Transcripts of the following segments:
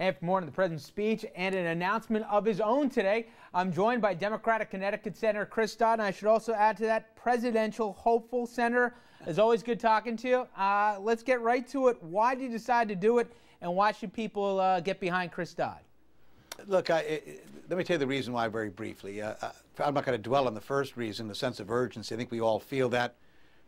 And for more on the president's speech and an announcement of his own today, I'm joined by Democratic Connecticut Senator Chris Dodd. And I should also add to that, presidential hopeful senator. It's always good talking to you. Let's get right to it. Why did you decide to do it, and why should people get behind Chris Dodd? Look, let me tell you the reason why very briefly. I'm not going to dwell on the first reason, the sense of urgency. I think we all feel that,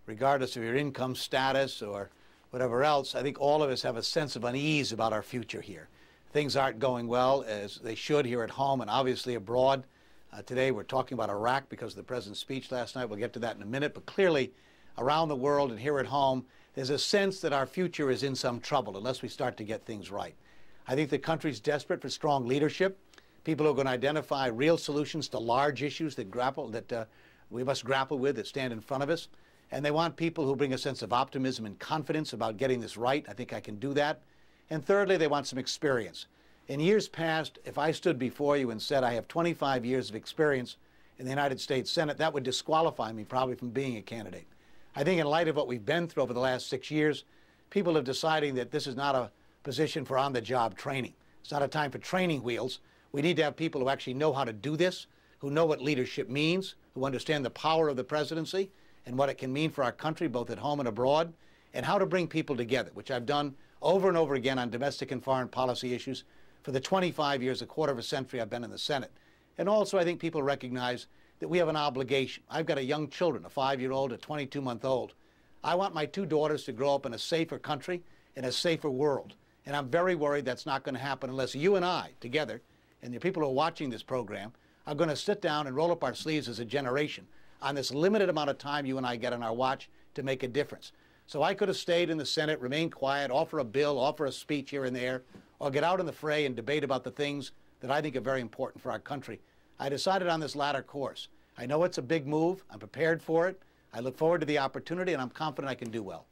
regardless of your income status or whatever else. I think all of us have a sense of unease about our future here. Things aren't going well as they should here at home and obviously abroad. Today we're talking about Iraq because of the president's speech last night. We'll get to that in a minute. But clearly, around the world and here at home, there's a sense that our future is in some trouble unless we start to get things right. I think the country's desperate for strong leadership, people who are going to identify real solutions to large issues that we must grapple with, that stand in front of us. And they want people who bring a sense of optimism and confidence about getting this right. I think I can do that. And thirdly, they want some experience. In years past, if I stood before you and said I have 25 years of experience in the United States Senate, that would disqualify me probably from being a candidate. I think in light of what we've been through over the last 6 years, people are deciding that this is not a position for on-the-job training. It's not a time for training wheels. We need to have people who actually know how to do this, who know what leadership means, who understand the power of the presidency and what it can mean for our country, both at home and abroad, and how to bring people together, which I've done over and over again on domestic and foreign policy issues for the 25 years, a quarter of a century I've been in the Senate. And also I think people recognize that we have an obligation. I've got young children, a 5-year-old, a 22-month-old. I want my 2 daughters to grow up in a safer country, in a safer world. And I'm very worried that's not going to happen unless you and I together, and the people who are watching this program, are going to sit down and roll up our sleeves as a generation on this limited amount of time you and I get on our watch to make a difference. So I could have stayed in the Senate, remained quiet, offer a bill, offer a speech here and there, or get out in the fray and debate about the things that I think are very important for our country. I decided on this latter course. I know it's a big move. I'm prepared for it. I look forward to the opportunity, and I'm confident I can do well.